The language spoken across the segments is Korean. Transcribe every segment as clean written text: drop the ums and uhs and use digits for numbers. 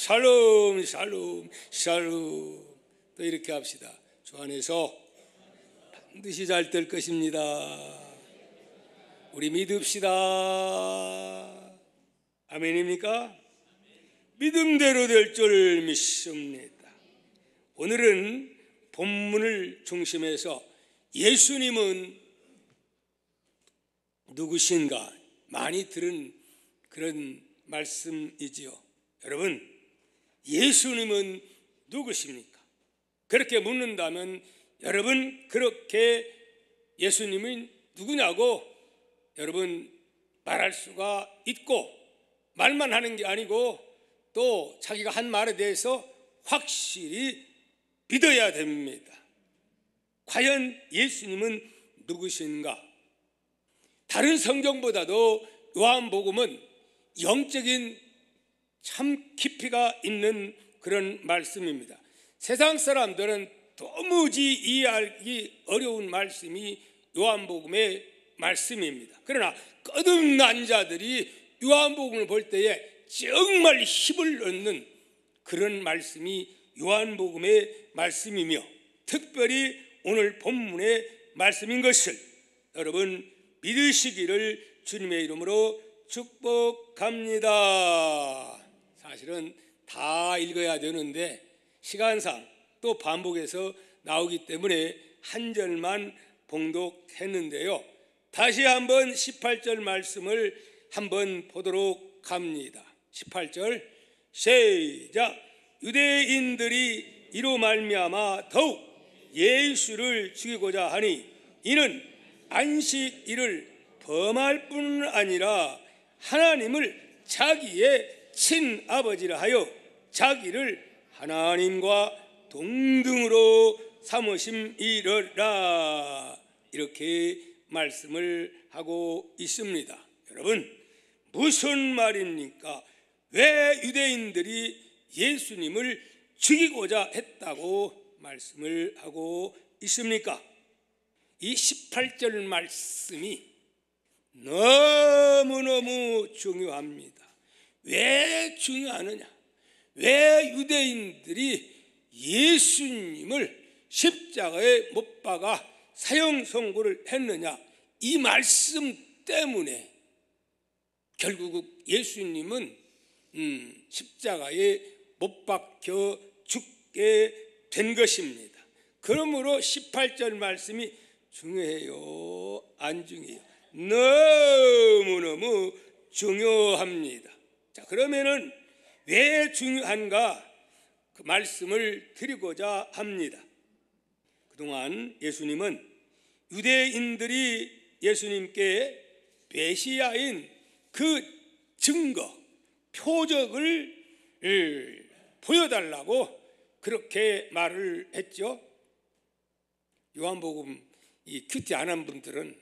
샬롬 샬롬 샬롬. 또 이렇게 합시다. 주 안에서 반드시 잘 될 것입니다. 우리 믿읍시다. 아멘입니까? 믿음대로 될 줄 믿습니다. 오늘은 본문을 중심해서 예수님은 누구신가 많이 들은 그런 말씀이지요. 여러분, 예수님은 누구십니까? 그렇게 묻는다면 여러분, 그렇게 예수님은 누구냐고 여러분 말할 수가 있고, 말만 하는 게 아니고 또 자기가 한 말에 대해서 확실히 믿어야 됩니다. 과연 예수님은 누구신가? 다른 성경보다도 요한복음은 영적인 참 깊이가 있는 그런 말씀입니다. 세상 사람들은 도무지 이해하기 어려운 말씀이 요한복음의 말씀입니다. 그러나 거듭난 자들이 요한복음을 볼 때에 정말 힘을 얻는 그런 말씀이 요한복음의 말씀이며, 특별히 오늘 본문의 말씀인 것을 여러분 믿으시기를 주님의 이름으로 축복합니다. 사실은 다 읽어야 되는데 시간상 또 반복해서 나오기 때문에 한 절만 봉독했는데요. 다시 한번 18절 말씀을 한번 보도록 합니다. 18절 시작. 유대인들이 이로 말미암아 더욱 예수를 죽이고자 하니 이는 안식일을 범할 뿐 아니라 하나님을 자기의 친아버지라 하여 자기를 하나님과 동등으로 삼으심이러라. 이렇게 말씀을 하고 있습니다. 여러분, 무슨 말입니까? 왜 유대인들이 예수님을 죽이고자 했다고 말씀을 하고 있습니까? 이 18절 말씀이 너무너무 중요합니다. 왜 중요하느냐? 왜 유대인들이 예수님을 십자가에 못 박아 사형 선고를 했느냐? 이 말씀 때문에 결국 예수님은 십자가에 못 박혀 죽게 된 것입니다. 그러므로 18절 말씀이 중요해요? 안 중요해요? 너무너무 중요합니다. 자, 그러면은 왜 중요한가? 그 말씀을 드리고자 합니다. 그동안 예수님은 유대인들이 예수님께 메시아인 그 증거, 표적을 보여달라고 그렇게 말을 했죠. 요한복음 이 큐티 안 한 분들은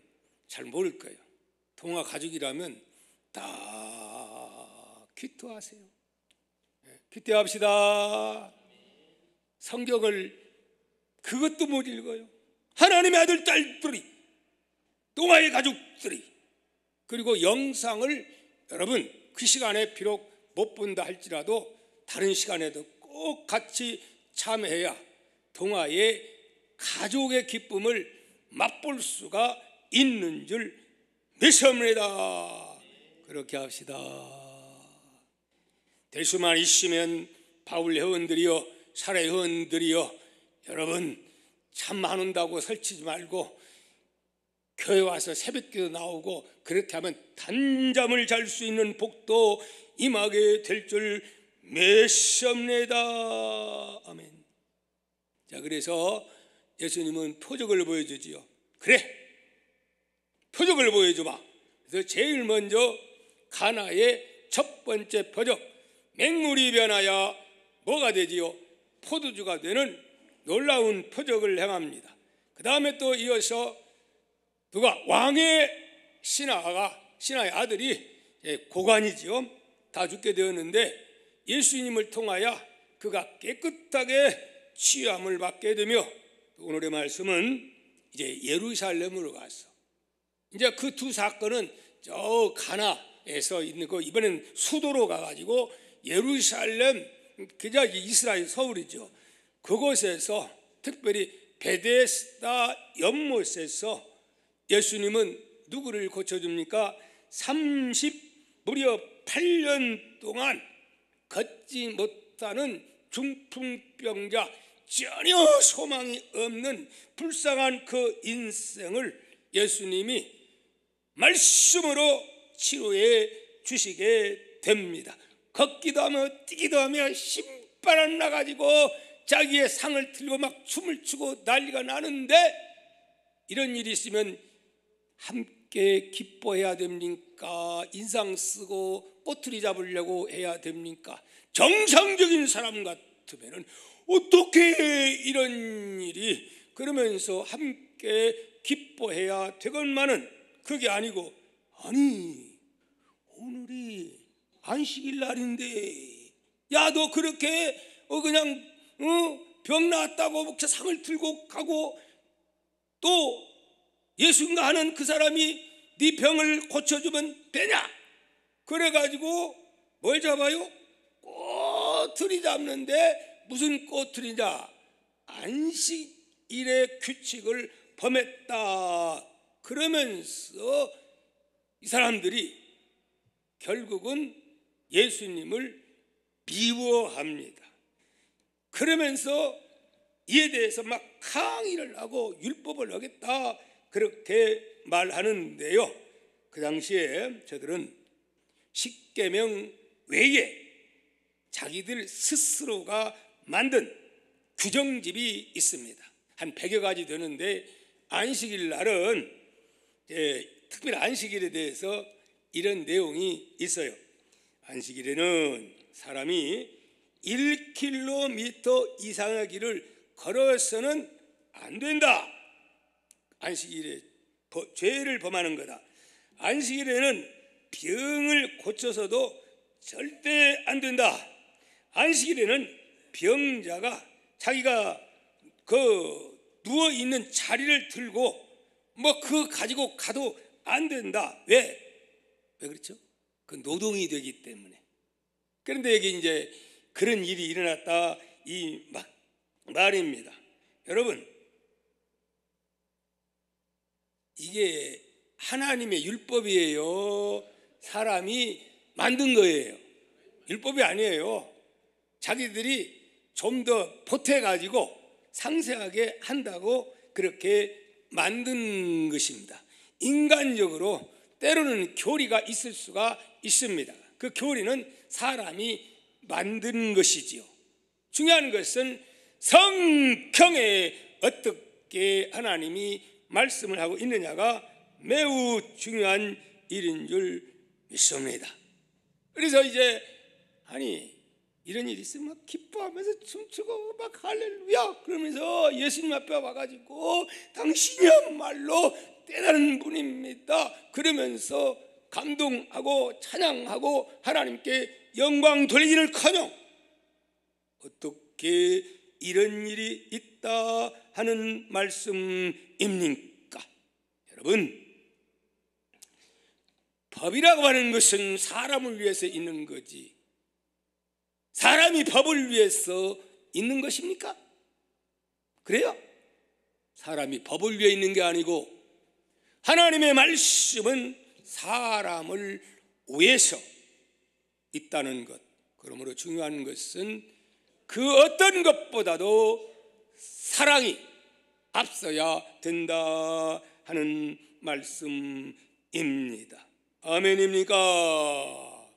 잘 모를 거예요. 동화 가족이라면 다 큐티하세요. 큐티합시다. 성경을 그것도 못 읽어요. 하나님의 아들 딸들이, 동화의 가족들이, 그리고 영상을 여러분 그 시간에 비록 못 본다 할지라도 다른 시간에도 꼭 같이 참여해야 동화의 가족의 기쁨을 맛볼 수가 있는 줄 믿습니다. 그렇게 합시다. 될 수만 있으면 바울 회원들이여, 사라 회원들이여, 여러분 잠 안 온다고 설치지 말고 교회 와서 새벽기도 나오고 그렇게 하면 단잠을 잘 수 있는 복도 임하게 될 줄 믿습니다. 아멘. 자, 그래서 예수님은 표적을 보여주지요. 그래, 표적을 보여주마. 그래서 제일 먼저 가나의 첫 번째 표적, 맹물이 변하여 뭐가 되지요? 포도주가 되는 놀라운 표적을 행합니다. 그 다음에 또 이어서 누가? 왕의 신하의 아들이 고관이지요. 다 죽게 되었는데 예수님을 통하여 그가 깨끗하게 취함을 받게 되며, 오늘의 말씀은 이제 예루살렘으로 가서 이제 그 두 사건은 저 가나에서 있는 거, 이번엔 수도로 가가지고 예루살렘 그저 이스라엘 서울이죠. 그곳에서 특별히 베데스다 연못에서 예수님은 누구를 고쳐줍니까? 무려 8년 동안 걷지 못하는 중풍병자, 전혀 소망이 없는 불쌍한 그 인생을 예수님이 말씀으로 치료해 주시게 됩니다. 걷기도 하며 뛰기도 하며 신바람 나가지고 자기의 상을 들고 막 춤을 추고 난리가 나는데, 이런 일이 있으면 함께 기뻐해야 됩니까? 인상 쓰고 꼬투리 잡으려고 해야 됩니까? 정상적인 사람 같으면 어떻게 이런 일이, 그러면서 함께 기뻐해야 되건만은 그게 아니고, 아니 오늘이 안식일 날인데 야 너 그렇게 그냥 병 나았다고 상을 들고 가고, 또 예수인가 하는 그 사람이 네 병을 고쳐주면 되냐? 그래가지고 뭘 잡아요? 꼬투리 잡는데, 무슨 꼬투리냐? 안식일의 규칙을 범했다. 그러면서 이 사람들이 결국은 예수님을 미워합니다. 그러면서 이에 대해서 막抗議를 하고 율법을 어겼다, 그렇게 말하는데요. 그 당시에 저들은 십계명 외에 자기들 스스로가 만든 규정집이 있습니다. 한 100여 가지 되는데, 안식일 날은 특별히 안식일에 대해서 이런 내용이 있어요. 안식일에는 사람이 1km 이상의 길을 걸어서는 안 된다. 안식일에 죄를 범하는 거다. 안식일에는 병을 고쳐서도 절대 안 된다. 안식일에는 병자가 자기가 누워 있는 자리를 들고 그 가지고 가도 안 된다. 왜 그렇죠? 그 노동이 되기 때문에. 그런데 여기 이제 그런 일이 일어났다 이 말입니다. 여러분, 이게 하나님의 율법이에요? 사람이 만든 거예요? 율법이 아니에요. 자기들이 좀 더 보태가지고 상세하게 한다고 그렇게 만든 것입니다. 인간적으로 때로는 교리가 있을 수가 있습니다. 그 교리는 사람이 만든 것이지요. 중요한 것은 성경에 어떻게 하나님이 말씀을 하고 있느냐가 매우 중요한 일인 줄 믿습니다. 그래서 이제 이런 일이 있으면 막 기뻐하면서 춤추고 막 할렐루야 그러면서 예수님 앞에 와가지고 당신이야말로 대단한 분입니다 그러면서 감동하고 찬양하고 하나님께 영광 돌리기를커녕 어떻게 이런 일이 있다 하는 말씀입니까? 여러분, 법이라고 하는 것은 사람을 위해서 있는 거지 사람이 법을 위해서 있는 것입니까? 그래요? 사람이 법을 위해 있는 게 아니고 하나님의 말씀은 사람을 위해서 있다는 것. 그러므로 중요한 것은 그 어떤 것보다도 사랑이 앞서야 된다 하는 말씀입니다. 아멘입니까?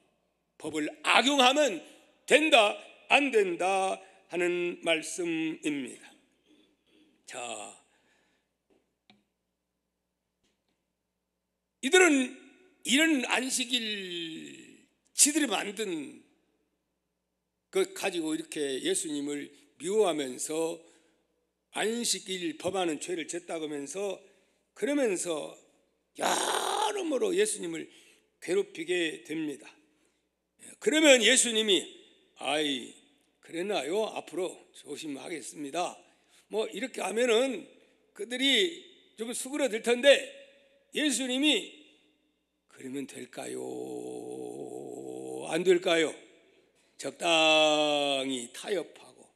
법을 악용하면 된다 안 된다 하는 말씀입니다. 자, 이들은 이런 안식일 지들이 만든 것 가지고 이렇게 예수님을 미워하면서 안식일 범하는 죄를 졌다고 하면서 그러면서 여러모로 예수님을 괴롭히게 됩니다. 그러면 예수님이 그랬나요? 앞으로 조심하겠습니다. 이렇게 하면은 그들이 좀 수그러들 텐데 예수님이 그러면 될까요? 안 될까요? 적당히 타협하고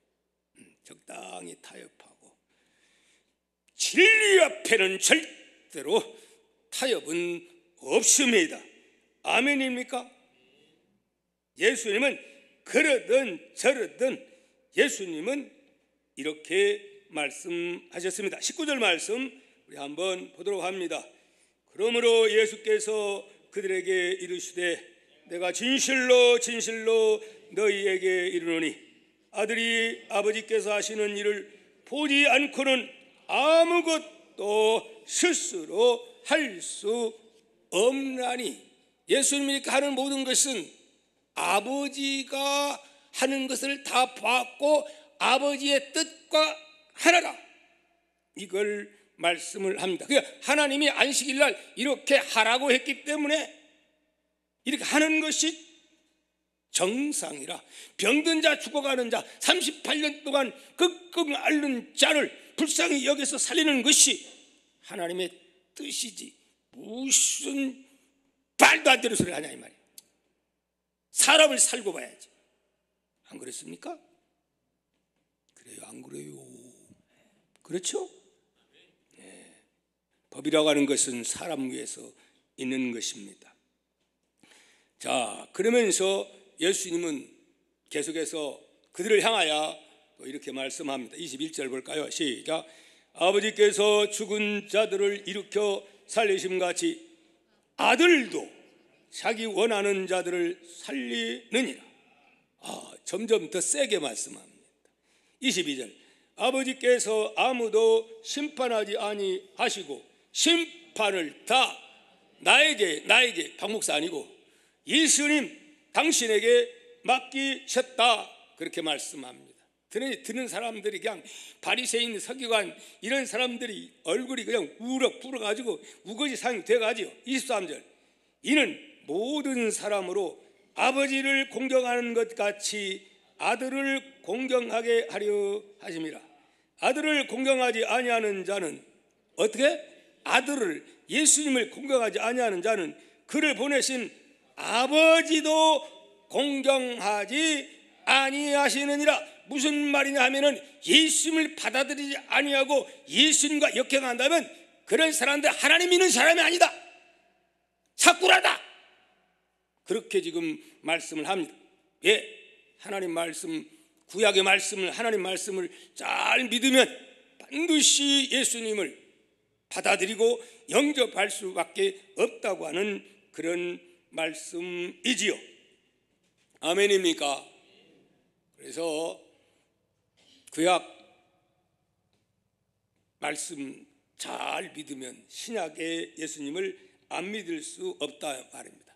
진리 앞에는 절대로 타협은 없습니다. 아멘입니까? 예수님은 그러든 저러든 예수님은 이렇게 말씀하셨습니다. 19절 말씀 우리 한번 보도록 합니다. 그러므로 예수께서 그들에게 이르시되 내가 진실로 진실로 너희에게 이르노니 아들이 아버지께서 하시는 일을 보지 않고는 아무것도 스스로 할 수 없나니. 예수님이 하는 모든 것은 아버지가 하는 것을 다 봤고 아버지의 뜻과 하나라, 이걸 말씀을 합니다. 그러니까 하나님이 안식일 날 이렇게 하라고 했기 때문에 이렇게 하는 것이 정상이라. 병든 자, 죽어가는 자, 38년 동안 끙끙 앓는 자를 불쌍히 여기서 살리는 것이 하나님의 뜻이지 무슨 말도 안 되는 소리를 하냐 이 말이에요. 사람을 살고 봐야지. 안 그렇습니까? 그래요, 안 그래요? 그렇죠? 네. 법이라고 하는 것은 사람 위해서 있는 것입니다. 자, 그러면서 예수님은 계속해서 그들을 향하여 또 이렇게 말씀합니다. 21절 볼까요? 시작. 아버지께서 죽은 자들을 일으켜 살리심같이 아들도 자기 원하는 자들을 살리느니라. 점점 더 세게 말씀합니다. 22절. 아버지께서 아무도 심판하지 아니하시고 심판을 다 나에게 박목사 아니고 예수님 당신에게 맡기셨다, 그렇게 말씀합니다. 듣는 사람들이 그냥 바리새인, 서기관 이런 사람들이 얼굴이 그냥 우럭 불어가지고 우거지 상이 돼가지고. 23절. 이는 모든 사람으로 아버지를 공경하는 것 같이 아들을 공경하게 하려 하심이라. 아들을 공경하지 아니하는 자는 어떻게? 아들을, 예수님을 공경하지 아니하는 자는 그를 보내신 아버지도 공경하지 아니하시느니라. 무슨 말이냐 하면은 예수님을 받아들이지 아니하고 예수님과 역행한다면 그런 사람들 하나님 믿는 사람이 아니다, 사꾸라다, 그렇게 지금 말씀을 합니다. 예, 하나님 말씀, 구약의 말씀을, 하나님 말씀을 잘 믿으면 반드시 예수님을 받아들이고 영접할 수밖에 없다고 하는 그런 말씀이지요. 아멘입니까? 그래서 구약 말씀 잘 믿으면 신약의 예수님을 안 믿을 수 없다 말입니다.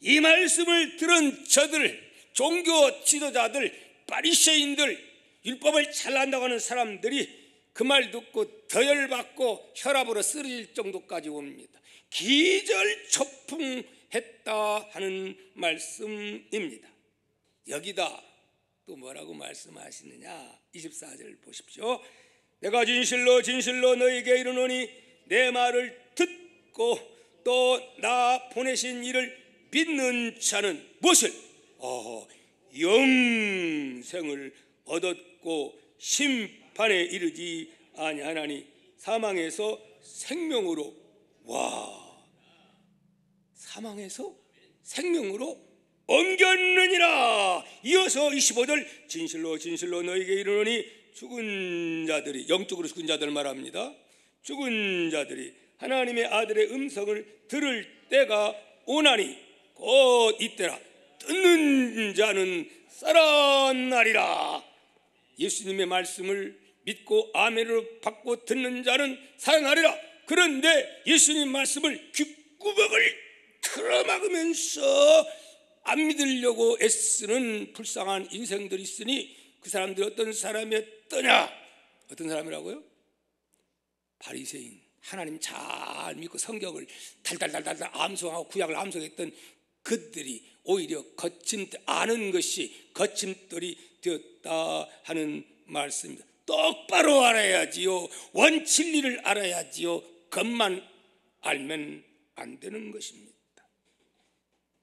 이 말씀을 들은 저들, 종교 지도자들, 바리새인들, 율법을 잘 안다고 하는 사람들이 그 말 듣고 더 열받고 혈압으로 쓰러질 정도까지 옵니다. 기절초풍했다 하는 말씀입니다. 여기다 또 뭐라고 말씀하시느냐? 24절 보십시오. 내가 진실로 진실로 너에게 이르노니 내 말을 듣고 또 나 보내신 이를 믿는 자는 무엇을? 영생을 얻었고 심판에 이르지 아니하나니 사망에서 생명으로, 사망에서 생명으로 옮겼느니라. 이어서 25절. 진실로 진실로 너에게 이르노니 죽은 자들이, 영적으로 죽은 자들 말합니다. 죽은 자들이 하나님의 아들의 음성을 들을 때가 오나니 곧 이때라. 듣는 자는 살아나리라. 예수님의 말씀을 믿고 아멘을 받고 듣는 자는 살아나리라. 그런데 예수님 말씀을 귓구멍을 틀어막으면서 안 믿으려고 애쓰는 불쌍한 인생들이 있으니 그 사람들이 어떤 사람이었더냐? 어떤 사람이라고요? 바리새인, 하나님 잘 믿고 성경을 달달달달 암송하고 구약을 암송했던 그들이 오히려 아는 것이 거침돌이 되었다 하는 말씀입니다. 똑바로 알아야지요. 원진리를 알아야지요. 겉만 알면 안 되는 것입니다.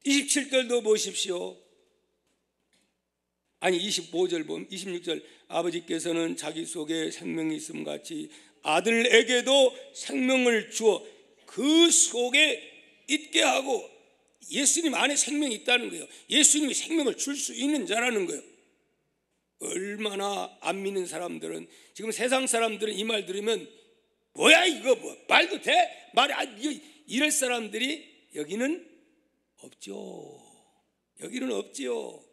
27절도 보십시오. 아니 25절 보면 26절 아버지께서는 자기 속에 생명이 있음 같이 아들에게도 생명을 주어 그 속에 있게 하고, 예수님 안에 생명이 있다는 거예요. 예수님이 생명을 줄 수 있는 자라는 거예요. 얼마나 안 믿는 사람들은, 지금 세상 사람들은 이 말 들으면 뭐야 이거 뭐 말도 돼? 말이 이럴 사람들이 여기는 없죠. 여기는 없지요.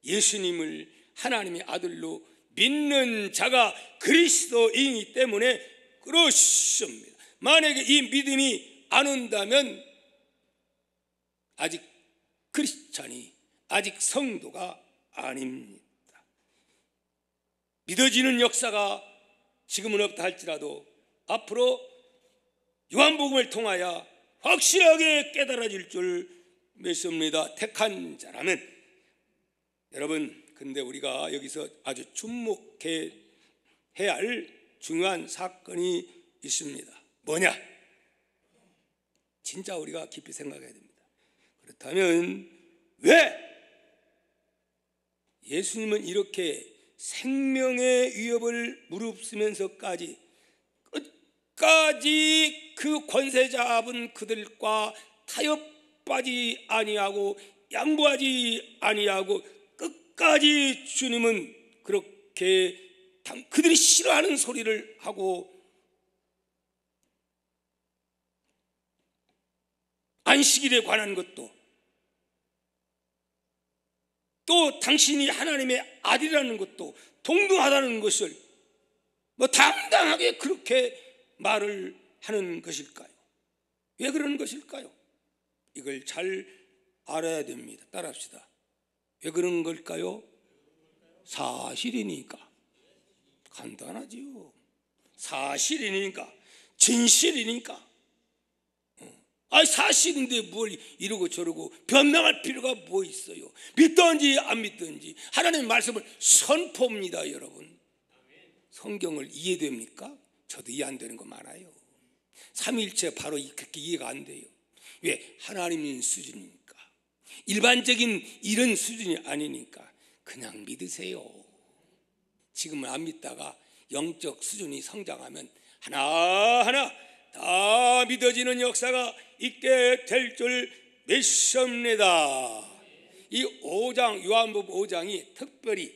예수님을 하나님의 아들로 믿는 자가 그리스도이기 때문에 그렇습니다. 만약에 이 믿음이 안 온다면 아직 크리스찬이, 아직 성도가 아닙니다. 믿어지는 역사가 지금은 없다 할지라도 앞으로 요한복음을 통하여 확실하게 깨달아질 줄 믿습니다. 택한 자라면. 여러분, 근데 우리가 여기서 아주 주목해야 할 중요한 사건이 있습니다. 뭐냐? 진짜 우리가 깊이 생각해야 됩니다. 그렇다면 왜 예수님은 이렇게 생명의 위협을 무릅쓰면서까지 끝까지 그 권세 잡은 그들과 타협하지 아니하고 양보하지 아니하고 끝까지 주님은 그렇게 그들이 싫어하는 소리를 하고 안식일에 관한 것도, 또 당신이 하나님의 아들이라는 것도 동등하다는 것을 당당하게 그렇게 말을 하는 것일까요? 왜 그러는 것일까요? 이걸 잘 알아야 됩니다. 따라합시다. 왜 그런 걸까요? 사실이니까. 간단하지요. 사실이니까, 진실이니까. 사실인데 뭘 이러고 저러고 변명할 필요가 뭐 있어요? 믿든지 안 믿든지 하나님의 말씀을 선포합니다. 여러분, 성경을 이해됩니까? 저도 이해 안 되는 거 많아요. 삼위일체 바로 그렇게 이해가 안 돼요. 왜? 하나님 수준이니까. 일반적인 이런 수준이 아니니까 그냥 믿으세요. 지금은 안 믿다가 영적 수준이 성장하면 하나하나 다 믿어지는 역사가 있게 될 줄 믿습니다. 이 5장, 요한복음 5장이 특별히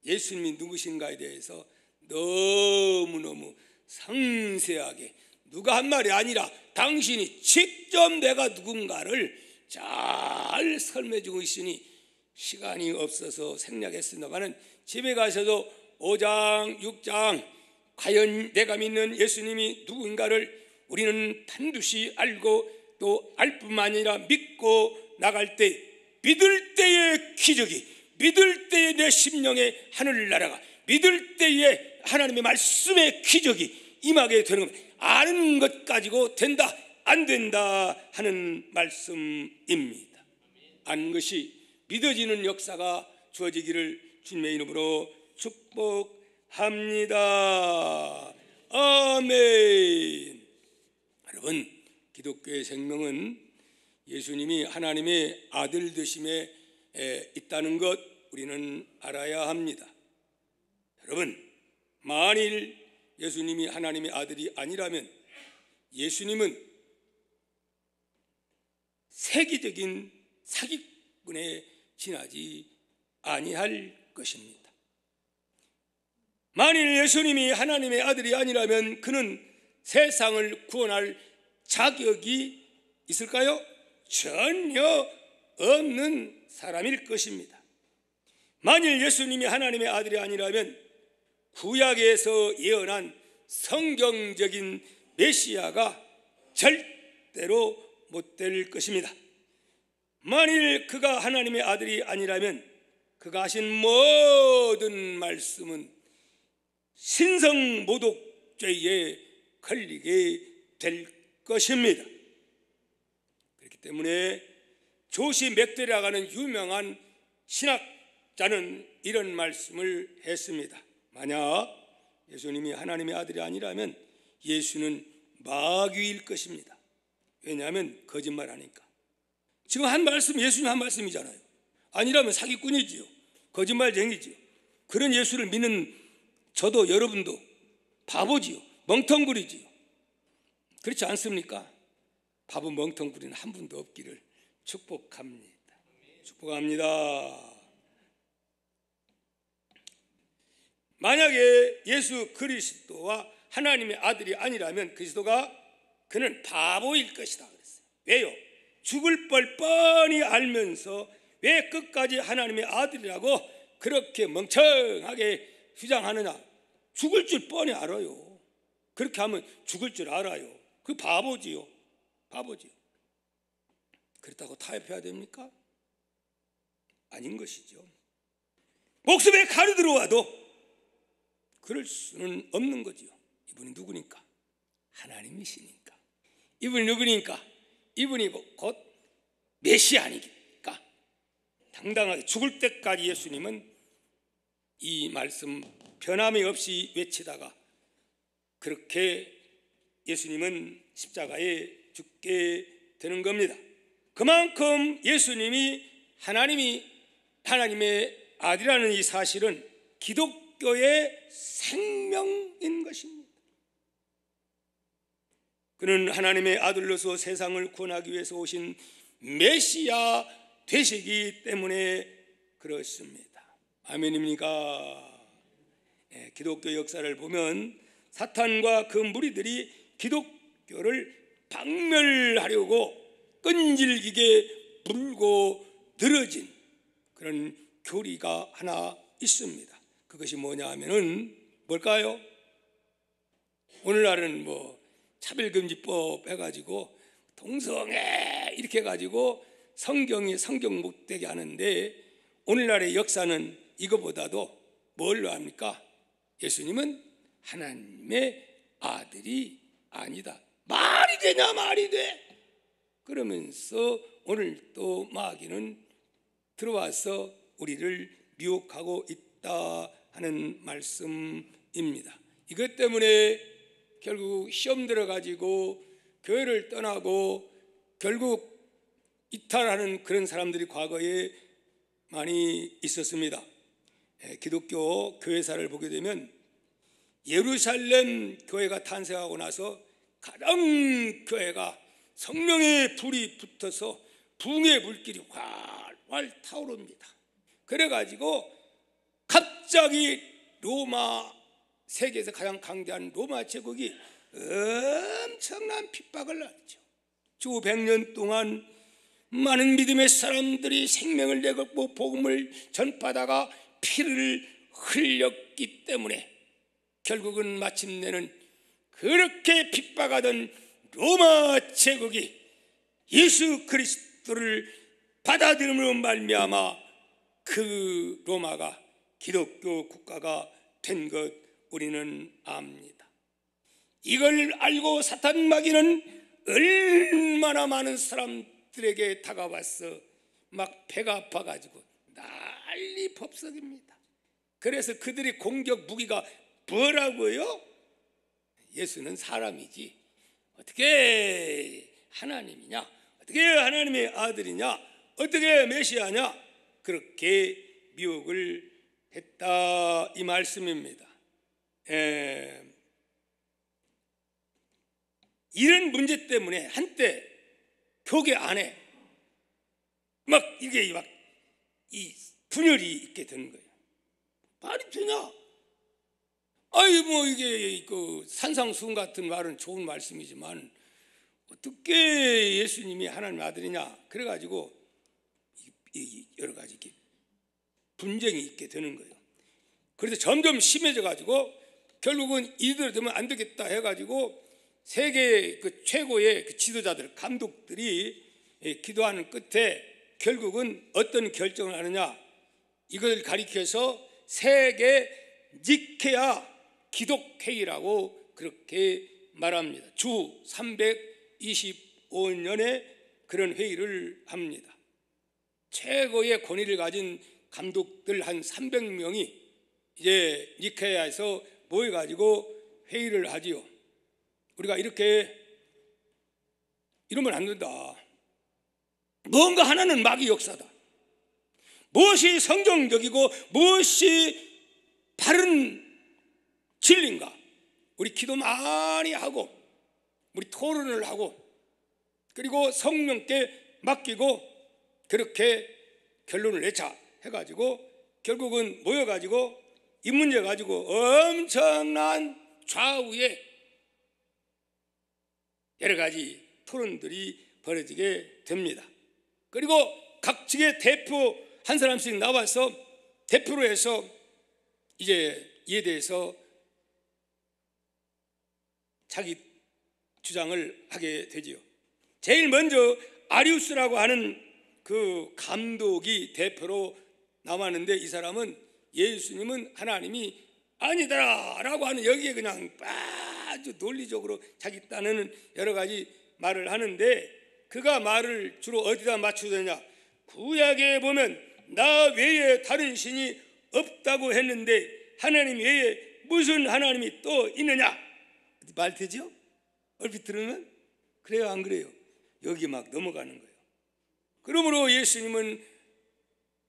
예수님이 누구신가에 대해서 너무너무 상세하게, 누가 한 말이 아니라 당신이 직접 내가 누군가를 잘 설명해 주고 있으니 시간이 없어서 생략했습니다만 집에 가셔도 5장, 6장 과연 내가 믿는 예수님이 누군가를 우리는 반드시 알고 또 알 뿐만 아니라 믿고 나갈 때, 믿을 때의 기적이, 믿을 때의 내 심령의 하늘나라가, 믿을 때의 하나님의 말씀의 기적이 임하게 되는 겁니다. 아는 것 가지고 된다 안 된다 하는 말씀입니다. 아는 것이 믿어지는 역사가 주어지기를 주님의 이름으로 축복합니다. 아멘. 여러분, 기독교의 생명은 예수님이 하나님의 아들 되심에 있다는 것 우리는 알아야 합니다. 여러분, 만일 예수님이 하나님의 아들이 아니라면 예수님은 세계적인 사기꾼에 지나지 아니할 것입니다. 만일 예수님이 하나님의 아들이 아니라면 그는 세상을 구원할 자격이 있을까요? 전혀 없는 사람일 것입니다. 만일 예수님이 하나님의 아들이 아니라면 구약에서 예언한 성경적인 메시아가 절대로 못 될 것입니다. 만일 그가 하나님의 아들이 아니라면 그가 하신 모든 말씀은 신성모독죄에 걸리게 될 것입니다. 그렇기 때문에 조시 맥데라가 하는 유명한 신학자는 이런 말씀을 했습니다. 만약 예수님이 하나님의 아들이 아니라면 예수는 마귀일 것입니다. 왜냐하면 거짓말하니까. 지금 한 말씀, 예수님 한 말씀이잖아요. 아니라면 사기꾼이지요. 거짓말쟁이지요. 그런 예수를 믿는 저도 여러분도 바보지요. 멍텅구리지요. 그렇지 않습니까? 바보 멍텅구리는 한 분도 없기를 축복합니다. 축복합니다. 만약에 예수 그리스도와 하나님의 아들이 아니라면 그는 바보일 것이다 그랬어요. 왜요? 죽을 뻔뻔히 알면서 왜 끝까지 하나님의 아들이라고 그렇게 멍청하게 주장하느냐? 죽을 줄 뻔히 알아요. 그렇게 하면 죽을 줄 알아요. 그 바보지요. 바보지요. 그렇다고 타협해야 됩니까? 아닌 것이죠. 목숨에 칼이 들어와도 그럴 수는 없는 거지요. 이분이 누구니까? 하나님이시니까. 이분이 누구니까? 이분이 곧 메시아니까. 당당하게 죽을 때까지 예수님은 이 말씀 변함이 없이 외치다가 그렇게 예수님은 십자가에 죽게 되는 겁니다. 그만큼 예수님이 하나님의 아들이라는 이 사실은 기독교의 생명인 것입니다. 그는 하나님의 아들로서 세상을 구원하기 위해서 오신 메시아 되시기 때문에 그렇습니다. 아멘입니까? 기독교 역사를 보면 사탄과 그 무리들이 기독교를 박멸하려고 끈질기게 물고 늘어진 그런 교리가 하나 있습니다. 그것이 뭐냐 하면은 뭘까요? 오늘날은 차별금지법 해가지고 동성애 이렇게 해가지고 성경이 성경 못되게 하는데, 오늘날의 역사는 이거보다도 뭘로 합니까? 예수님은 하나님의 아들이 아니다. 말이 되냐? 말이 돼? 그러면서 오늘 또 마귀는 들어와서 우리를 미혹하고 있다 하는 말씀입니다. 이것 때문에 결국 시험 들어가지고 교회를 떠나고 결국 이탈하는 그런 사람들이 과거에 많이 있었습니다. 기독교 교회사를 보게 되면 예루살렘 교회가 탄생하고 나서 가장 교회가 성령의 불이 붙어서 붕의 불길이 활활 타오릅니다. 그래가지고 갑자기 로마, 세계에서 가장 강대한 로마 제국이 엄청난 핍박을 하죠. 주 100년 동안 많은 믿음의 사람들이 생명을 내걸고 복음을 전파하다가 피를 흘렸기 때문에 결국은 마침내는 그렇게 핍박하던 로마 제국이 예수 그리스도를 받아들임으로 말미암아 그 로마가 기독교 국가가 된 것 우리는 압니다. 이걸 알고 사탄 마귀는 얼마나 많은 사람들에게 다가와서 막 배가 아파가지고 난리 법석입니다. 그래서 그들의 공격 무기가 뭐라고요? 예수는 사람이지 어떻게 하나님이냐? 어떻게 하나님의 아들이냐? 어떻게 메시아냐? 그렇게 미혹을 했다 이 말씀입니다. 이런 문제 때문에 한때 교계 안에 이게 이 분열이 있게 되는 거예요. 말이 되냐? 이게 산상수훈 같은 말은 좋은 말씀이지만 어떻게 예수님이 하나님의 아들이냐? 그래가지고 여러 가지 이렇게 분쟁이 있게 되는 거예요. 그래서 점점 심해져가지고 결국은 이대로 되면 안 되겠다 해가지고 세계 최고의 지도자들, 감독들이 기도하는 끝에 결국은 어떤 결정을 하느냐? 이걸 가리켜서 세계 니케아 기독회의라고 그렇게 말합니다. 주 325년에 그런 회의를 합니다. 최고의 권위를 가진 감독들 한 300명이 이제 니케아에서 모여가지고 회의를 하지요. 우리가 이러면 안 된다. 뭔가 하나는 마귀 역사다. 무엇이 성경적이고 무엇이 바른 진리인가? 우리 기도 많이 하고 우리 토론을 하고 그리고 성령께 맡기고 그렇게 결론을 내자 해가지고 결국은 모여가지고 이 문제 가지고 엄청난 좌우에 여러 가지 토론들이 벌어지게 됩니다. 그리고 각 측의 대표 한 사람씩 나와서 대표로 해서 이제 이에 대해서 자기 주장을 하게 되지요. 제일 먼저 아리우스라고 하는 그 감독이 대표로 나왔는데 이 사람은 예수님은 하나님이 아니다라고 하는 여기에 그냥 아주 논리적으로 자기 딴에는 여러 가지 말을 하는데 그가 말을 주로 어디다 맞추느냐? 구약에 보면 나 외에 다른 신이 없다고 했는데 하나님 외에 무슨 하나님이 또 있느냐? 말 되죠? 얼핏 들으면 그래요 안 그래요? 여기 막 넘어가는 거예요. 그러므로 예수님은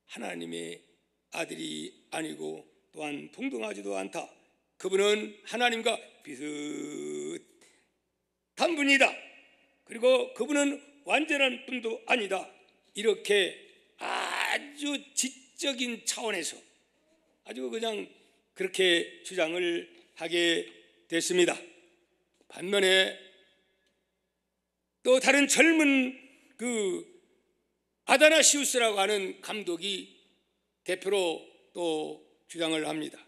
하나님의 아들이 아니고 또한 동등하지도 않다. 그분은 하나님과 비슷한 분이다. 그리고 그분은 완전한 분도 아니다. 이렇게 아주 지적인 차원에서 아주 그냥 그렇게 주장을 하게 됐습니다. 반면에 또 다른 젊은 그 아다나시우스라고 하는 감독이 대표로 또 주장을 합니다.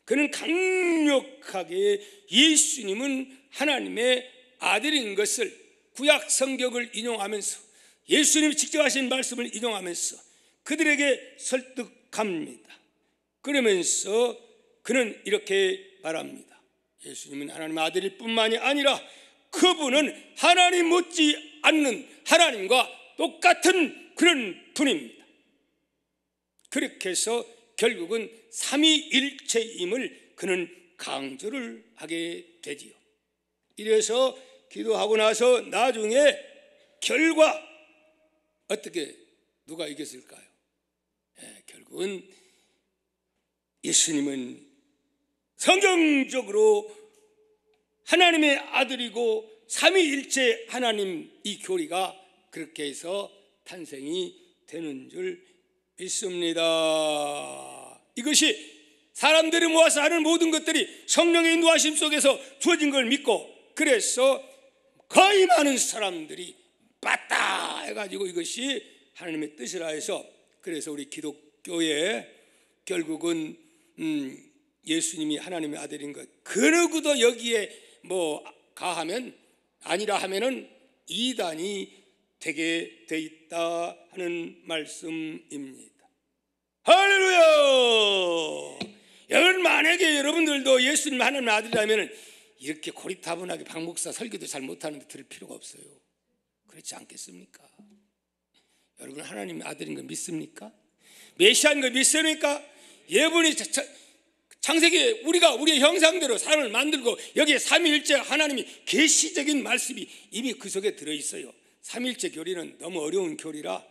그는 강력하게 예수님은 하나님의 아들인 것을 구약 성경을 인용하면서 예수님이 직접 하신 말씀을 인용하면서 그들에게 설득합니다. 그러면서 그는 이렇게 말합니다. 예수님은 하나님의 아들일 뿐만이 아니라 그분은 하나님 못지 않는 하나님과 똑같은 그런 분입니다. 그렇게 해서 결국은 삼위일체임을 그는 강조를 하게 되지요. 이래서 기도하고 나서 나중에 결과 어떻게 누가 이겼을까요? 결국은 예수님은 성경적으로 하나님의 아들이고 삼위일체 하나님 이 교리가 그렇게 해서 탄생이 되는 줄 믿습니다. 이것이 사람들이 모아서 하는 모든 것들이 성령의 인도하심 속에서 주어진 걸 믿고 그래서 거의 많은 사람들이 맞다 해가지고 이것이 하나님의 뜻이라 해서 그래서 우리 기독교에 결국은 예수님이 하나님의 아들인 것 그러고도 여기에 뭐 가하면 아니라 하면은 이단이 되게 돼 있다 하는 말씀입니다. 할렐루야! 여러분 만약에 여러분들도 예수님 하나님의 아들이라면 이렇게 고리타분하게 박 목사 설교도 잘 못하는데 들을 필요가 없어요. 그렇지 않겠습니까? 여러분 하나님의 아들인 거 믿습니까? 메시아인 거 믿습니까? 예분이 창세기에 우리가 우리의 형상대로 사람을 만들고 여기에 삼위일체 하나님이 계시적인 말씀이 이미 그 속에 들어있어요. 삼위일체 교리는 너무 어려운 교리라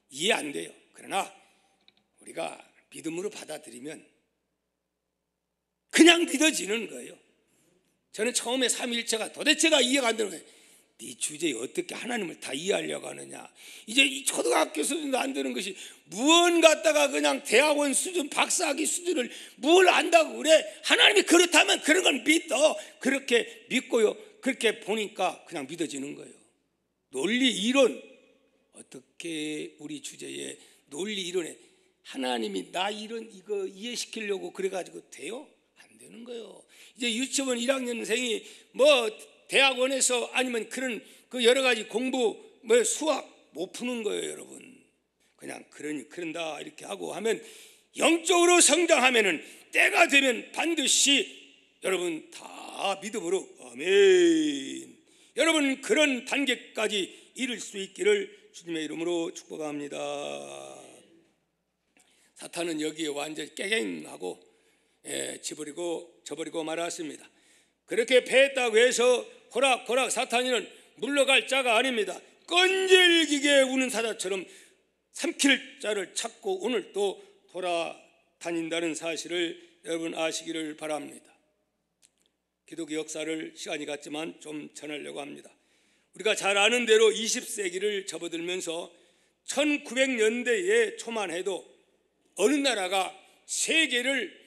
이해 안 돼요. 그러나 우리가 믿음으로 받아들이면 그냥 믿어지는 거예요. 저는 처음에 삼위일체가 도대체가 이해가 안 되는 거예요. 네 주제에 어떻게 하나님을 다 이해하려고 하느냐. 이제 이 초등학교 수준도 안 되는 것이 무언 갖다가 그냥 대학원 수준 박사학위 수준을 뭘 안다고 그래. 하나님이 그렇다면 그런 건 믿어. 그렇게 믿고요 그렇게 보니까 그냥 믿어지는 거예요. 논리 이론 어떻게 우리 주제에 논리 이론에 하나님이 나 이런 이거 이해시키려고 그래가지고 돼요? 안 되는 거예요. 이제 유치원 1학년생이 뭐 대학원에서 아니면 그런 그 여러 가지 공부 뭐 수학 못 푸는 거예요, 여러분. 그냥 그런다 이렇게 하고 하면 영적으로 성장하면은 때가 되면 반드시 여러분 다 믿음으로 아멘. 여러분 그런 단계까지 이룰 수 있기를 주님의 이름으로 축복합니다. 사탄은 여기에 완전히 깨갱하고 저버리고 말았습니다. 그렇게 패했다고 해서 호락 사탄이는 물러갈 자가 아닙니다. 끈질기게 우는 사자처럼 삼킬 자를 찾고 오늘 또 돌아다닌다는 사실을 여러분 아시기를 바랍니다. 기독교 역사를 시간이 갔지만 좀 전하려고 합니다. 우리가 잘 아는 대로 20세기를 접어들면서 1900년대에 초만 해도 어느 나라가 세계를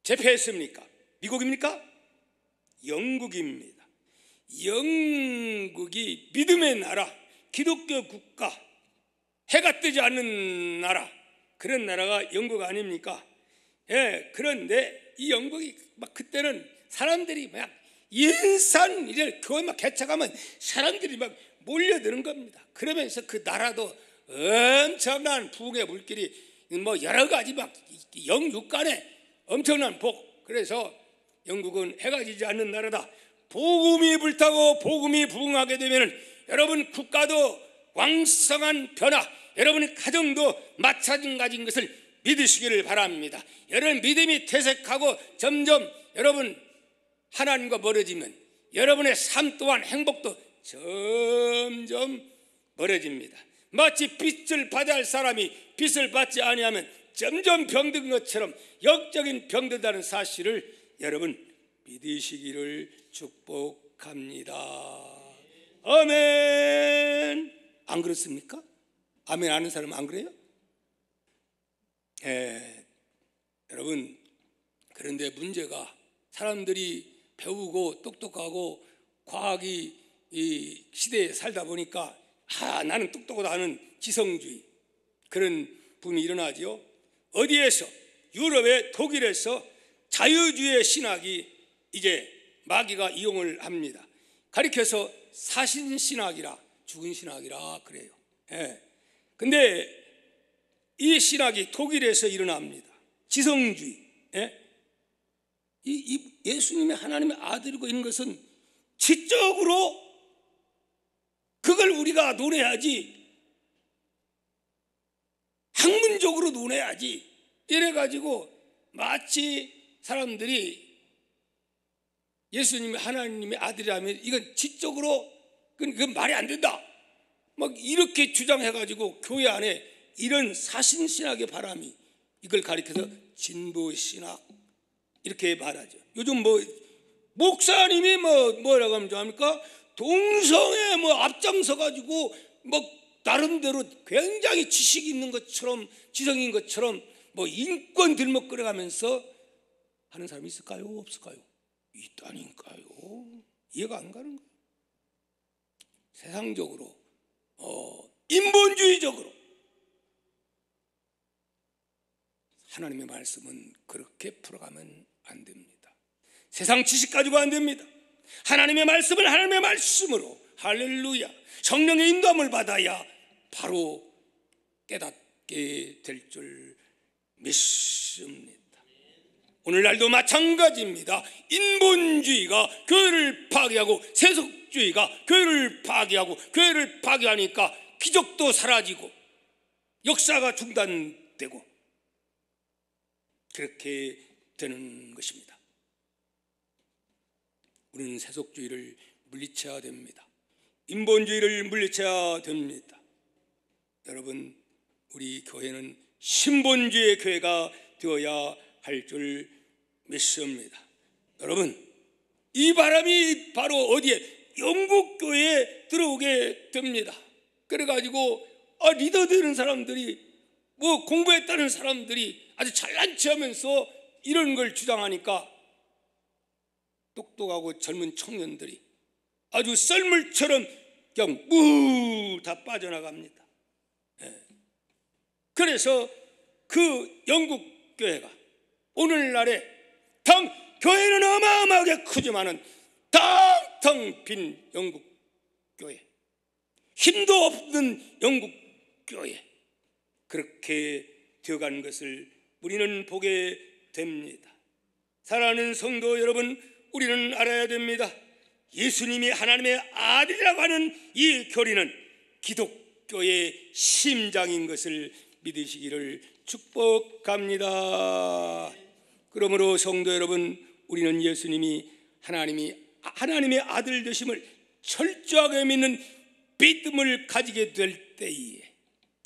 제패했습니까? 미국입니까? 영국입니다. 영국이 믿음의 나라, 기독교 국가, 해가 뜨지 않는 나라, 그런 나라가 영국 아닙니까? 예, 그런데 이 영국이 막 그때는 사람들이 막 인산 이제 그거 막 개척하면 사람들이 막 몰려드는 겁니다. 그러면서 그 나라도 엄청난 부흥의 물길이 뭐 여러 가지 막 영육간에 엄청난 복. 그래서 영국은 해가 지지 않는 나라다. 복음이 불타고 복음이 부흥하게 되면 여러분 국가도 왕성한 변화, 여러분의 가정도 마찬가지인 것을 믿으시기를 바랍니다. 여러분 믿음이 퇴색하고 점점 여러분 하나님과 멀어지면 여러분의 삶 또한 행복도 점점 멀어집니다. 마치 빚을 받아야 할 사람이 빚을 받지 아니하면 점점 병든 것처럼 영적인 병든다는 사실을 여러분 믿으시기를 축복합니다. 아멘. 안 그렇습니까? 아멘 아는 사람 안 그래요? 여러분 그런데 문제가 사람들이 배우고 똑똑하고 과학이 이 시대에 살다 보니까 나는 똑똑하다 하는 지성주의 그런 부분이 일어나지요. 어디에서? 유럽의 독일에서 자유주의 신학이 이제 마귀가 이용을 합니다. 가리켜서 사신신학이라 죽은 신학이라 그래요. 근데 이 신학이 독일에서 일어납니다. 지성주의. 이 예수님의 하나님의 아들이고 있는 것은 지적으로 그걸 우리가 논해야지, 학문적으로 논해야지. 이래가지고 마치 사람들이 예수님이 하나님의 아들이라면 이건 지적으로 그건 말이 안 된다 막 이렇게 주장해가지고 교회 안에 이런 사신신학의 바람이 이걸 가리켜서 진보신학 이렇게 말하죠. 요즘 뭐 목사님이 뭐라고 하면 좋아합니까? 동성애 앞장서 가지고 나름대로 굉장히 지식이 있는 것처럼 지성인 것처럼 인권 들먹 끌어가면서 하는 사람이 있을까요? 없을까요? 있다니까요. 이해가 안 가는 거예요. 세상적으로 인본주의적으로 하나님의 말씀은 그렇게 풀어가면 안 됩니다. 세상 지식 가지고 안 됩니다. 하나님의 말씀은 하나님의 말씀으로 할렐루야 성령의 인도함을 받아야 바로 깨닫게 될 줄 믿습니다. 오늘날도 마찬가지입니다. 인본주의가 교회를 파괴하고 세속주의가 교회를 파괴하고 교회를 파괴하니까 기적도 사라지고 역사가 중단되고 그렇게 되는 것입니다. 우리는 세속주의를 물리쳐야 됩니다. 인본주의를 물리쳐야 됩니다. 여러분 우리 교회는 신본주의의 교회가 되어야 할 줄 믿습니다. 여러분 이 바람이 바로 어디에? 영국 교회에 들어오게 됩니다. 그래가지고 리더 되는 사람들이 공부했다는 사람들이 아주 잘난 척하면서 이런 걸 주장하니까 똑똑하고 젊은 청년들이 아주 썰물처럼 그냥 다 빠져나갑니다. 그래서 그 영국 교회가 오늘날에 교회는 어마어마하게 크지만은 텅텅 빈 영국 교회, 힘도 없는 영국 교회 그렇게 되어가는 것을 우리는 보게 됩니다. 사랑하는 성도 여러분, 우리는 알아야 됩니다. 예수님이 하나님의 아들이라고 하는 이 교리는 기독교의 심장인 것을 믿으시기를 축복합니다. 그러므로 성도 여러분, 우리는 예수님이 하나님의 아들 되심을 철저하게 믿는 믿음을 가지게 될 때에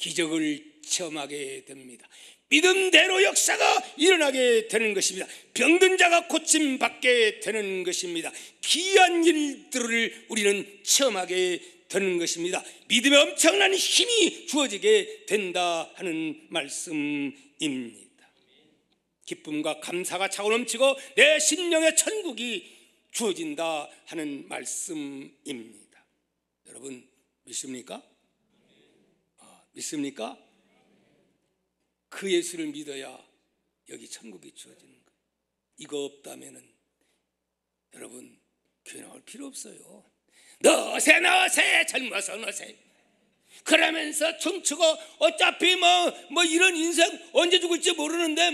기적을 체험하게 됩니다. 믿음대로 역사가 일어나게 되는 것입니다. 병든 자가 고침받게 되는 것입니다. 귀한 일들을 우리는 체험하게 되는 것입니다. 믿음에 엄청난 힘이 주어지게 된다 하는 말씀입니다. 기쁨과 감사가 차고 넘치고 내 심령의 천국이 주어진다 하는 말씀입니다. 여러분 믿습니까? 믿습니까? 그 예수를 믿어야 여기 천국이 주어지는 거예요. 이거 없다면은 여러분 교회 나올 필요 없어요. 너세 젊어서 너세 그러면서 춤추고 어차피 뭐 이런 인생 언제 죽을지 모르는데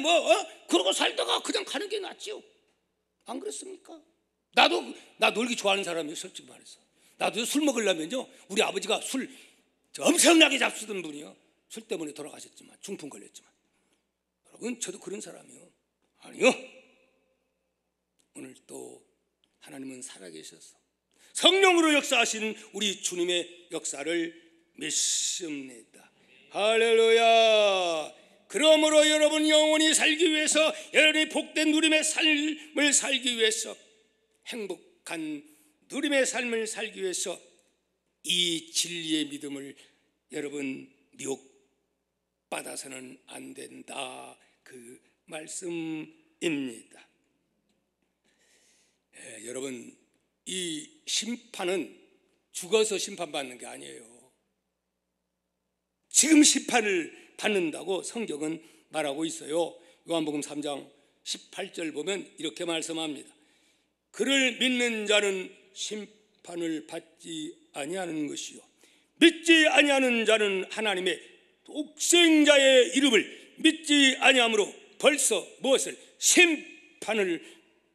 그러고 살다가 그냥 가는 게 낫지요. 안 그렇습니까? 나 놀기 좋아하는 사람이에요. 솔직히 말해서 나도 술 먹으려면요, 우리 아버지가 술 엄청나게 잡수던 분이요, 술 때문에 돌아가셨지만, 중풍 걸렸지만. 여러분 저도 그런 사람이요. 아니요, 오늘 또 하나님은 살아계셔서 성령으로 역사하시는 우리 주님의 역사를 믿습니다. 할렐루야. 그러므로 여러분 영원히 살기 위해서, 여러분이 복된 누림의 삶을 살기 위해서, 행복한 누림의 삶을 살기 위해서 이 진리의 믿음을 여러분 미혹받아서는 안 된다, 그 말씀입니다. 여러분 이 심판은 죽어서 심판받는 게 아니에요. 지금 심판을 받는다고 성경은 말하고 있어요. 요한복음 3장 18절 보면 이렇게 말씀합니다. 그를 믿는 자는 심판을 받지 아니하는 것이요, 믿지 아니하는 자는 하나님의 독생자의 이름을 믿지 아니함으로 벌써 무엇을? 심판을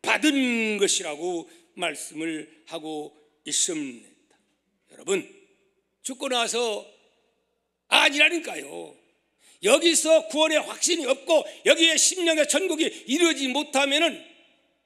받은 것이라고 말씀을 하고 있습니다. 여러분 죽고 나서 아니라니까요. 여기서 구원의 확신이 없고 여기에 심령의 천국이 이루어지지 못하면은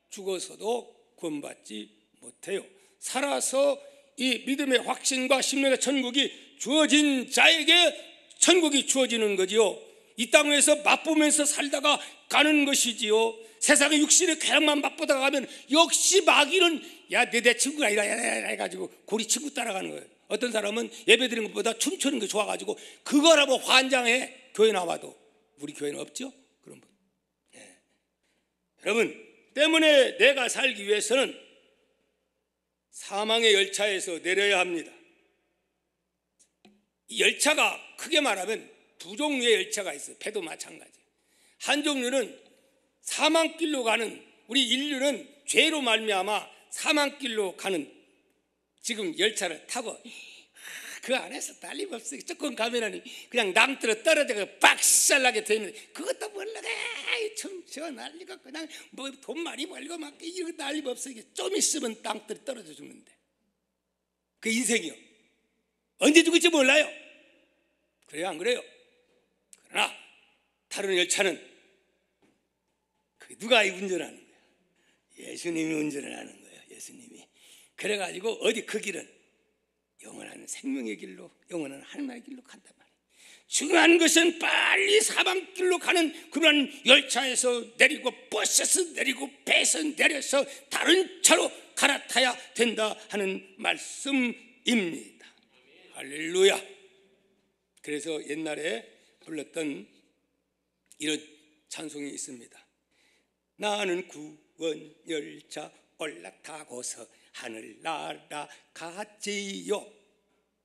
죽어서도 구원받지 못해요. 살아서 이 믿음의 확신과 심령의 천국이 주어진 자에게 천국이 주어지는 거지요. 이 땅에서 맛보면서 살다가 가는 것이지요. 세상의 육신의 쾌락만 맛보다가 가면 역시 마귀는 야, 내 친구가 아니라 해가지고 고리 친구 따라가는 거예요. 어떤 사람은 예배드리는 것보다 춤추는 게 좋아가지고 그거라고 환장해. 교회 나와도. 우리 교회는 없죠? 그런 분. 여러분 때문에 내가 살기 위해서는 사망의 열차에서 내려야 합니다. 이 열차가 크게 말하면 두 종류의 열차가 있어요. 배도 마찬가지. 한 종류는 사망길로 가는, 우리 인류는 죄로 말미암아 사망길로 가는 지금 열차를 타고 그 안에서 달림없이 조금 가면은 그냥 남들어 떨어져서 박살나게 되는, 그것도 모르게 좀 저 난리가 그냥 뭐 돈 많이 벌고 막 이거 난리없어. 좀 있으면 땅들이 떨어져 죽는데 그 인생이요. 언제 죽을지 몰라요. 그래요, 안 그래요? 그러나 다른 열차는 누가 운전하는 거예요? 예수님이 운전을 하는 거예요. 예수님이. 그래가지고 어디 그 길은 영원한 생명의 길로, 영원한 하나님의 길로 간단 말이에요. 중요한 것은 빨리 사방길로 가는 그런 열차에서 내리고 버스에서 내리고 배에서 내려서 다른 차로 갈아타야 된다 하는 말씀입니다. 할렐루야. 그래서 옛날에 불렀던 이런 찬송이 있습니다. 나는 구원 열차 올라타고서 하늘나라 가지요.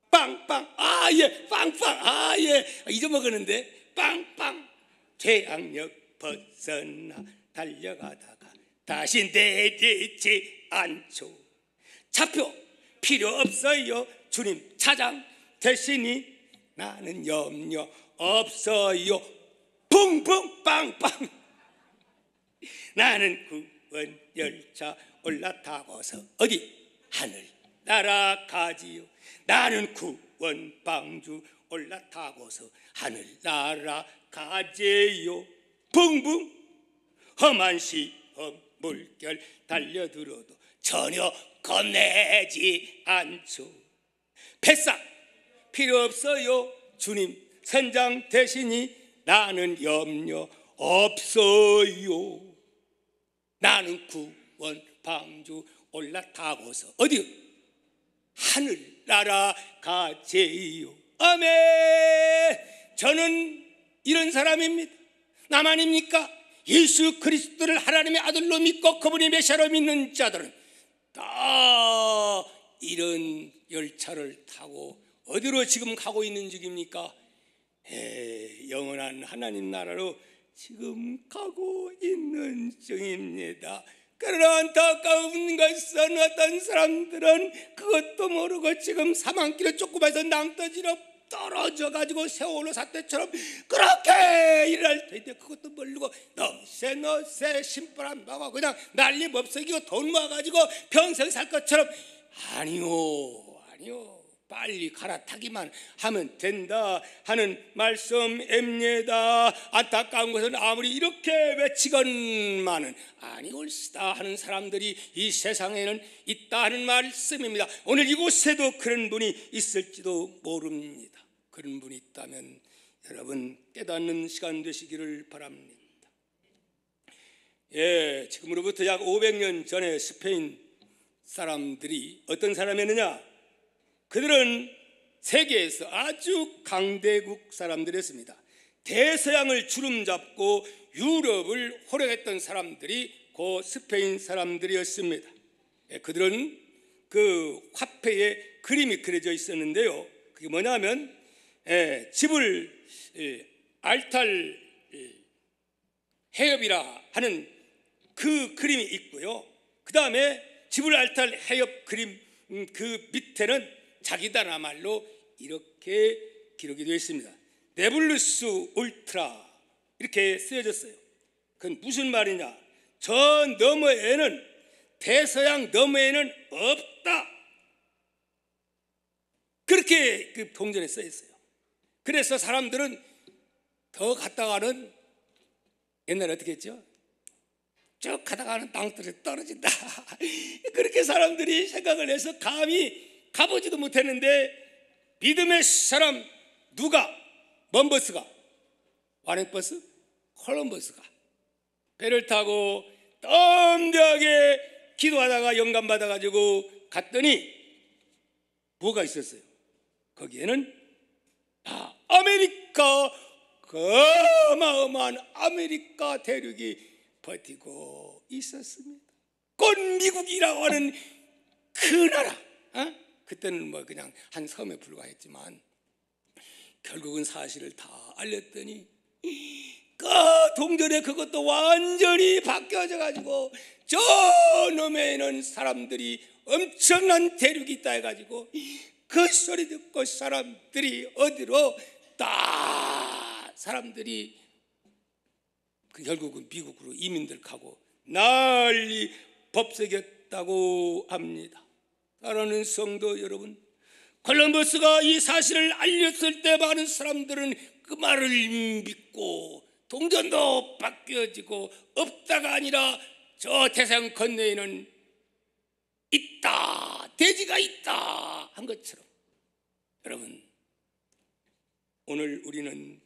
빵빵, 아예 빵빵, 아예 잊어먹었는데 빵빵. 태양역 벗어나 달려가다가 다시 내리지 않죠. 차표 필요 없어요. 주님 차장 대신이 나는 염려 없어요. 붕붕 빵빵. 나는 구원 열차 올라타고서 어디? 하늘 날아가지요. 나는 구원 방주 올라타고서 하늘 날아가지요. 붕붕. 험한 시험 물결 달려들어도 전혀 겁내지 않죠. 뱃삭 필요 없어요. 주님 선장 되시니 나는 염려 없어요. 나는 구원 방주 올라타고서 어디요? 하늘나라 가제요. 아멘. 저는 이런 사람입니다. 나만입니까? 예수 그리스도를 하나님의 아들로 믿고 그분이 메시아로 믿는 자들은 다 이런 열차를 타고 어디로 지금 가고 있는 중입니까? 영원한 하나님 나라로 지금 가고 있는 중입니다. 그러나 안타까운 것은 어떤 사람들은 그것도 모르고 지금 사망길에 조그마해서 낭떠지로 떨어져 가지고 세월호 사태처럼 그렇게 일할 텐데 그것도 모르고 너세 신바람 막아 그냥 난리 법석이고 돈 모아가지고 평생 살 것처럼 아니요. 빨리 갈아타기만 하면 된다 하는 말씀입니다. 안타까운 것은 아무리 이렇게 외치건만은 아니올시다 하는 사람들이 이 세상에는 있다 하는 말씀입니다. 오늘 이곳에도 그런 분이 있을지도 모릅니다. 그런 분이 있다면 여러분 깨닫는 시간 되시기를 바랍니다. 지금으로부터 약 500년 전에 스페인 사람들이 어떤 사람이었느냐? 그들은 세계에서 아주 강대국 사람들이었습니다. 대서양을 주름잡고 유럽을 호령했던 사람들이 그 스페인 사람들이었습니다. 그들은 그 화폐에 그림이 그려져 있었는데요. 그게 뭐냐면 집을 알탈 해협이라 하는 그 그림이 있고요. 그 다음에 집을 알탈 해협 그림 그 밑에는 자기나라 말로 이렇게 기록이 되어 있습니다. 네블루스 울트라 이렇게 쓰여졌어요. 그건 무슨 말이냐? 저 너머에는 대서양 너머에는 없다. 그렇게 그 동전에 써 있어요. 그래서 사람들은 더 갔다가는 옛날에 어떻게 했죠? 쭉 가다가는 땅들이 떨어진다. 그렇게 사람들이 생각을 해서 감히 가보지도 못했는데 믿음의 사람 누가? 뭔 버스가? 완행버스? 콜럼버스가 배를 타고 덤대하게 기도하다가 영감 받아가지고 갔더니 뭐가 있었어요? 거기에는 아메리카 그 어마어마한 아메리카 대륙이 버티고 있었습니다. 곧 미국이라고 하는 그 나라 그때는 뭐 그냥 한 섬에 불과했지만 결국은 사실을 다 알렸더니 그 동전에 그것도 완전히 바뀌어져 가지고 저 너머에는 사람들이 엄청난 대륙이 있다 해가지고 그 소리 듣고 사람들이 어디로 다 사람들이 결국은 미국으로 이민들 가고 난리 법석이었다고 합니다. 사랑하는 성도 여러분, 콜럼버스가 이 사실을 알렸을 때 많은 사람들은 그 말을 믿고 동전도 바뀌어지고 없다가 아니라 저 태상 건너에는 있다, 대지가 있다 한 것처럼 여러분 오늘 우리는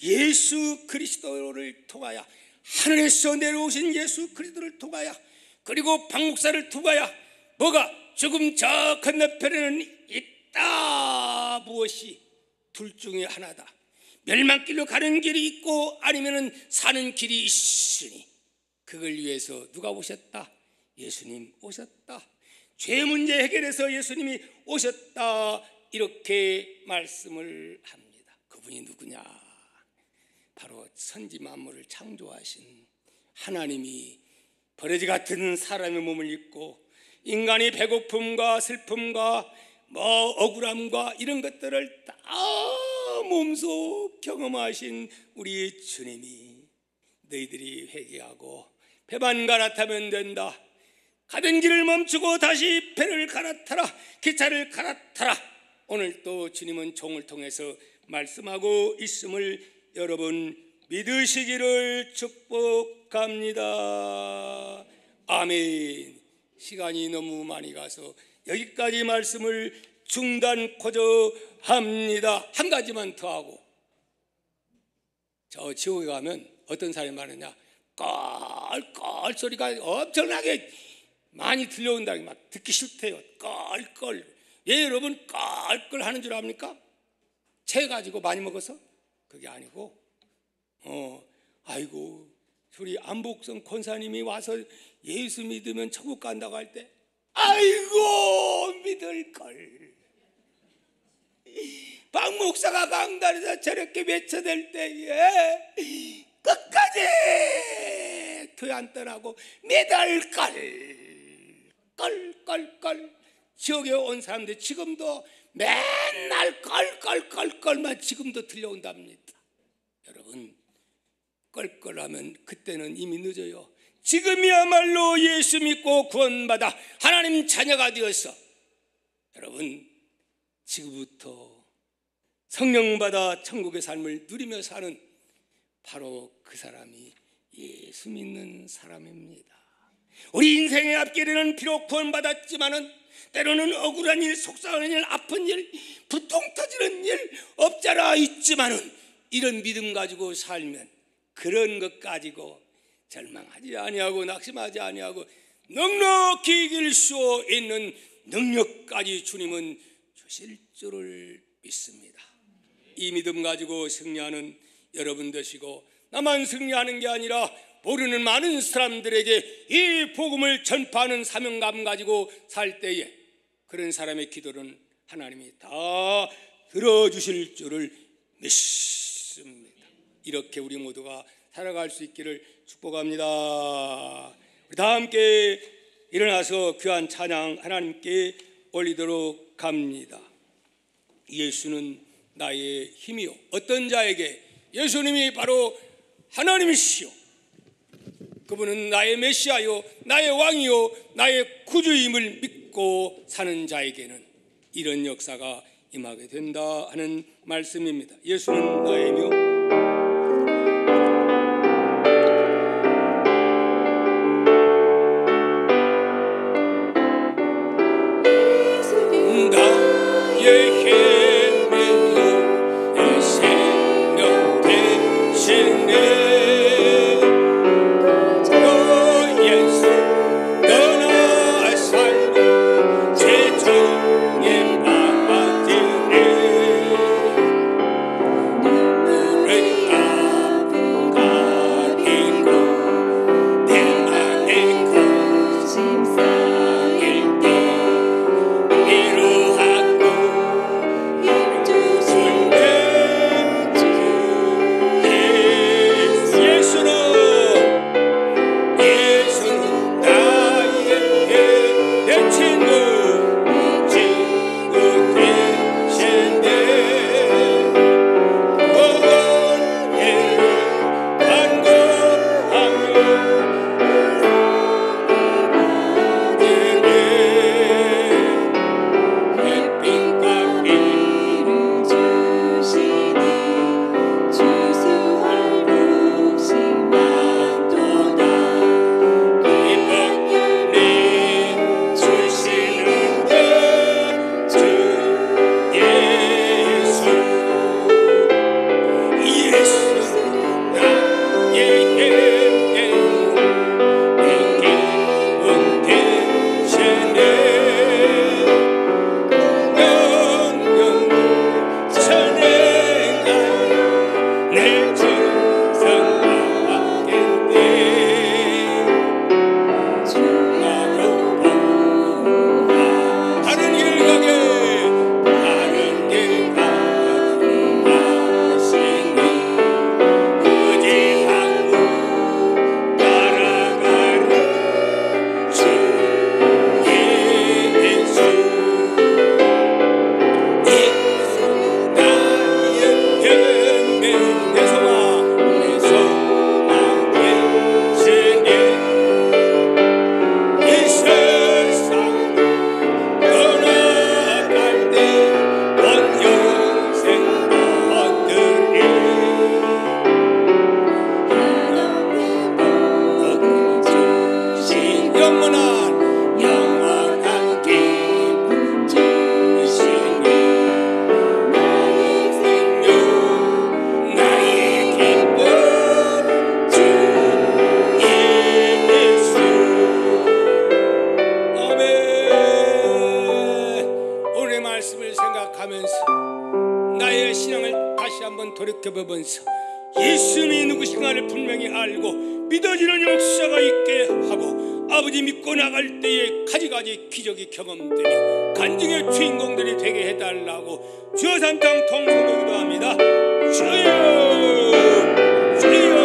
예수 그리스도를 통하여 하늘에서 내려오신 예수 그리스도를 통하여 그리고 박 목사를 통하여 뭐가 조금 저 건너편에는 있다. 무엇이? 둘 중에 하나다. 멸망길로 가는 길이 있고 아니면은 사는 길이 있으니 그걸 위해서 누가 오셨다? 예수님 오셨다. 죄 문제 해결해서 예수님이 오셨다. 이렇게 말씀을 합니다. 그분이 누구냐? 바로 천지 만물을 창조하신 하나님이 버러지 같은 사람의 몸을 입고 인간이 배고픔과 슬픔과 억울함과 이런 것들을 다 몸소 경험하신 우리 주님이 너희들이 회개하고 배만 갈아타면 된다. 가던 길을 멈추고 다시 배를 갈아타라. 기차를 갈아타라. 오늘 또 주님은 종을 통해서 말씀하고 있음을 여러분 믿으시기를 축복합니다. 아멘. 시간이 너무 많이 가서 여기까지 말씀을 중단코저 합니다. 한 가지만 더 하고 저 지옥에 가면 어떤 사람이 많으냐, 껄껄 소리가 엄청나게 많이 들려온다. 막 듣기 싫대요. 껄껄. 왜 여러분 껄껄 하는 줄 압니까? 채 가지고 많이 먹어서? 그게 아니고, 아이고, 우리 안복성 권사님이 와서 예수 믿으면 천국 간다고 할 때, 아이고 믿을 걸. 박 목사가 강단에서 저렇게 외쳐댈 때에 끝까지 교회 안 떠나고 믿을 걸. 껄껄껄. 지옥에 온 사람들 지금도 맨날 껄껄껄껄만 지금도 들려온답니다. 여러분, 껄껄하면 그때는 이미 늦어요. 지금이야말로 예수 믿고 구원받아 하나님 자녀가 되어서 여러분 지금부터 성령 받아 천국의 삶을 누리며 사는 바로 그 사람이 예수 믿는 사람입니다. 우리 인생의 앞길에는 비록 구원받았지만은 때로는 억울한 일, 속상한 일, 아픈 일, 부통 터지는 일 없잖아 있지만은 이런 믿음 가지고 살면 그런 것 가지고 절망하지 아니하고 낙심하지 아니하고 넉넉히 이길 수 있는 능력까지 주님은 주실 줄을 믿습니다. 이 믿음 가지고 승리하는 여러분 되시고, 나만 승리하는 게 아니라 모르는 많은 사람들에게 이 복음을 전파하는 사명감 가지고 살 때에 그런 사람의 기도는 하나님이 다 들어주실 줄을 믿습니다. 이렇게 우리 모두가 살아갈 수 있기를 축복합니다. 우리 다 함께 일어나서 귀한 찬양 하나님께 올리도록 합니다. 예수는 나의 힘이요. 어떤 자에게? 예수님이 바로 하나님이시요, 그분은 나의 메시아요, 나의 왕이요, 나의 구주임을 믿고 사는 자에게는 이런 역사가 임하게 된다 하는 말씀입니다. 예수는 나의 힘이요. 기쁨 겪어보면서 예수님이 누구신가를 분명히 알고 믿어지는 역사가 있게 하고 아버지 믿고 나갈 때에 가지가지 기적이 경험되며 간증의 주인공들이 되게 해달라고 주여 삼창 통성으로 기도합니다. 주여 주여 주여.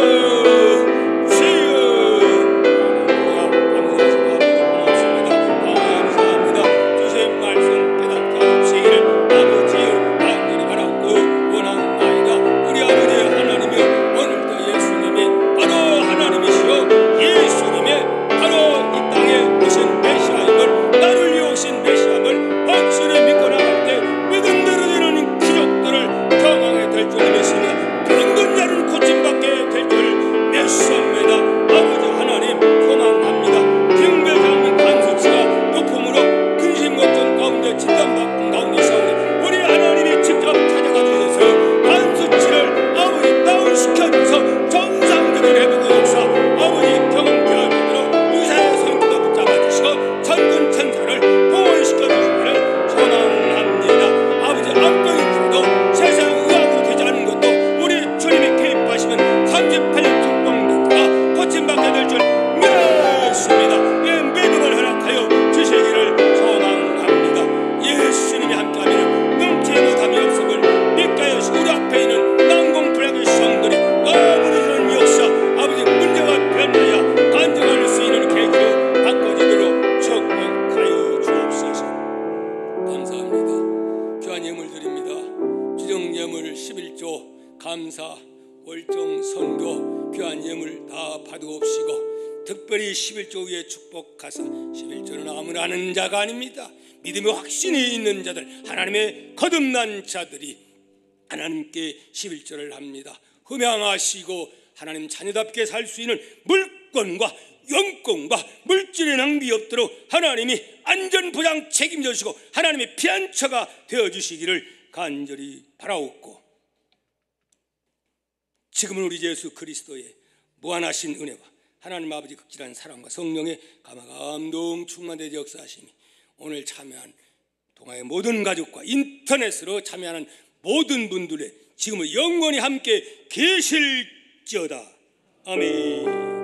감사, 월정, 선교, 귀한 예물 다 받으옵시고 특별히 11조 위에 축복하사 11조는 아무나 하는 자가 아닙니다. 믿음의 확신이 있는 자들, 하나님의 거듭난 자들이 하나님께 11조를 합니다. 흠양하시고 하나님 자녀답게 살 수 있는 물권과 영권과 물질의 낭비 없도록 하나님이 안전보장 책임져 주시고 하나님의 피난처가 되어주시기를 간절히 바라옵고, 지금은 우리 예수 그리스도의 무한하신 은혜와 하나님 아버지 극진한 사랑과 성령의 감동 충만되어 역사하심이 오늘 참여한 동아의 모든 가족과 인터넷으로 참여하는 모든 분들의 지금은 영원히 함께 계실지어다. 아멘.